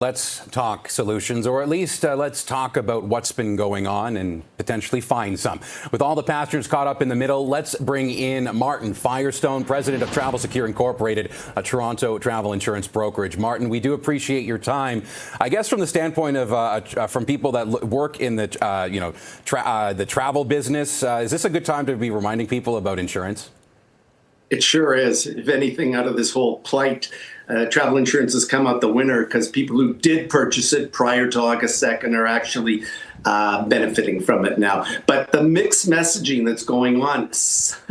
Let's talk solutions, or at least let's talk about what's been going on and potentially find some. With all the passengers caught up in the middle, let's bring in Martin Firestone, president of Travel Secure Incorporated, a Toronto travel insurance brokerage. Martin, we do appreciate your time. I guess from the standpoint of from people that work in the the travel business, is this a good time to be reminding people about insurance? It sure is. If anything, out of this whole plight, travel insurance has come out the winner because people who did purchase it prior to August 2nd are actually benefiting from it now. But the mixed messaging that's going on,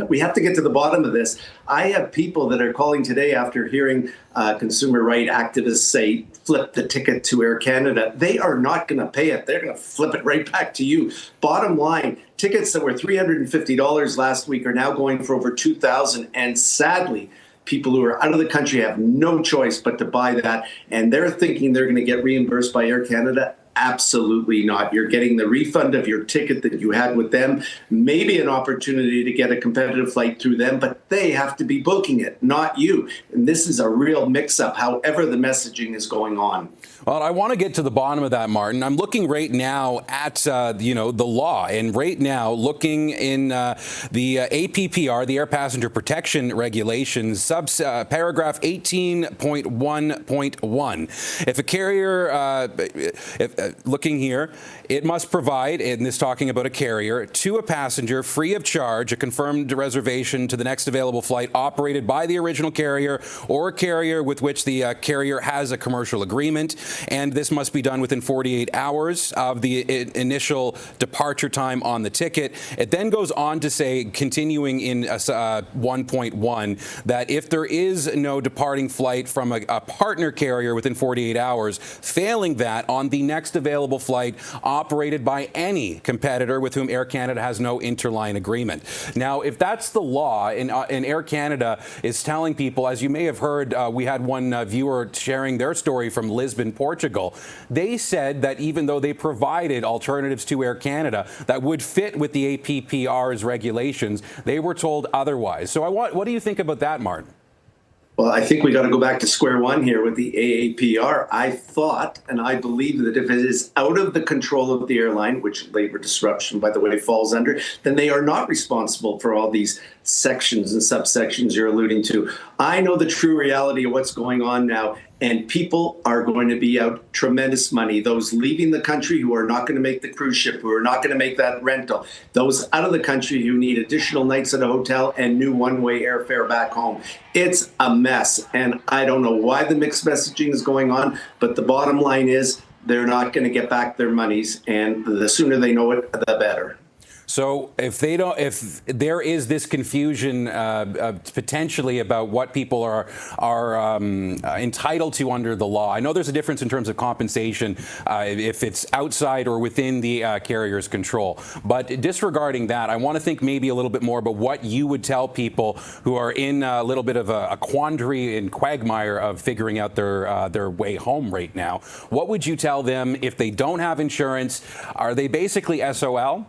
we have to get to the bottom of this. I have people that are calling today after hearing consumer right activists say, flip the ticket to Air Canada. They are not going to pay it. They're going to flip it right back to you. Bottom line, tickets that were $350 last week are now going for over $2,000. And sadly, people who are out of the country have no choice but to buy that. And they're thinking they're going to get reimbursed by Air Canada. Absolutely not. You're getting the refund of your ticket that you had with them, maybe an opportunity to get a competitive flight through them, but they have to be booking it, not you. And this is a real mix-up, however the messaging is going on. Well, I want to get to the bottom of that, Martin. I'm looking right now at, the law, and right now looking in the APPR, the Air Passenger Protection Regulations, paragraph 18.1.1. If a carrier, looking here, it must provide, and this talking about a carrier, to a passenger free of charge a confirmed reservation to the next available flight operated by the original carrier or a carrier with which the carrier has a commercial agreement. And this must be done within 48 hours of the initial departure time on the ticket. It then goes on to say, continuing in 1.1, that if there is no departing flight from a partner carrier within 48 hours, failing that, on the next available flight operated by any competitor with whom Air Canada has no interline agreement. Now, if that's the law, and Air Canada is telling people, as you may have heard, we had one viewer sharing their story from Lisbon, Portugal. They said that even though they provided alternatives to Air Canada that would fit with the APPR's regulations, they were told otherwise. So what do you think about that, Martin? Well, I think we got to go back to square one here with the AAPR. I thought and I believe that if it is out of the control of the airline, which labor disruption, by the way, falls under, then they are not responsible for all these sections and subsections you're alluding to. I know the true reality of what's going on now, and people are going to be out tremendous money. Those leaving the country who are not going to make the cruise ship, who are not going to make that rental. Those out of the country who need additional nights at a hotel and new one-way airfare back home. It's a mess, and I don't know why the mixed messaging is going on, but the bottom line is they're not going to get back their monies, and the sooner they know it, the better. So if there is this confusion potentially about what people are entitled to under the law, I know there's a difference in terms of compensation if it's outside or within the carrier's control. But disregarding that, I want to think maybe a little bit more about what you would tell people who are in a little bit of a quandary and quagmire of figuring out their way home right now. What would you tell them if they don't have insurance? Are they basically SOL?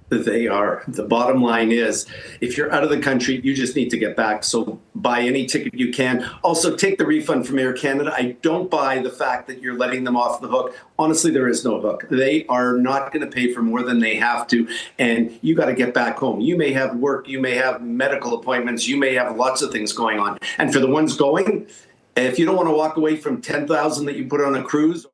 They are. The bottom line is, if you're out of the country, you just need to get back. So buy any ticket you can. Also, take the refund from Air Canada. I don't buy the fact that you're letting them off the hook. Honestly, there is no hook. They are not going to pay for more than they have to. And you got to get back home. You may have work. You may have medical appointments. You may have lots of things going on. And for the ones going, if you don't want to walk away from $10,000 that you put on a cruise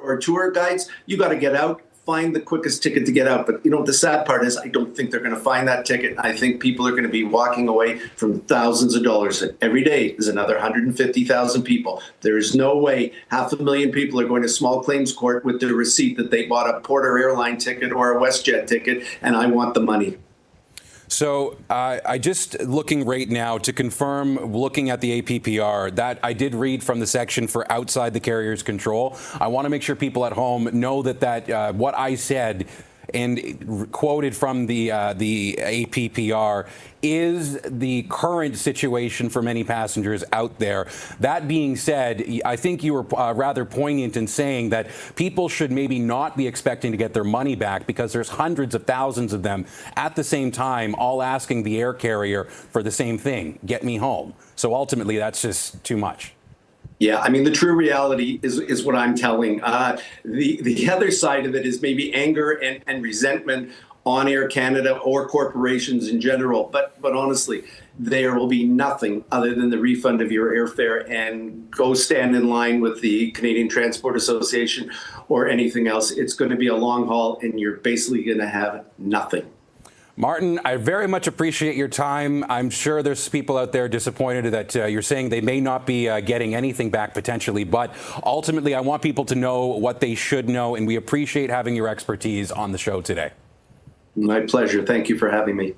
or tour guides, you got to get out, find the quickest ticket to get out. But you know, the sad part is I don't think they're going to find that ticket. I think people are going to be walking away from thousands of dollars. Every day is another 150,000 people. There is no way 500,000 people are going to small claims court with their receipt that they bought a Porter airline ticket or a WestJet ticket, and I want the money. So I just looking right now to confirm, looking at the APPR, that I did read from the section for outside the carrier's control. I want to make sure people at home know that what I said and quoted from the APPR is the current situation for many passengers out there. That being said, I think you were rather poignant in saying that people should maybe not be expecting to get their money back because there's hundreds of thousands of them at the same time all asking the air carrier for the same thing, get me home. So ultimately, that's just too much. Yeah, I mean, the true reality is what I'm telling. The other side of it is maybe anger and resentment on Air Canada or corporations in general. But honestly, there will be nothing other than the refund of your airfare, and go stand in line with the Canadian Transport Association or anything else. It's going to be a long haul, and you're basically going to have nothing. Martin, I very much appreciate your time. I'm sure there's people out there disappointed that you're saying they may not be getting anything back potentially, but ultimately I want people to know what they should know, and we appreciate having your expertise on the show today. My pleasure. Thank you for having me.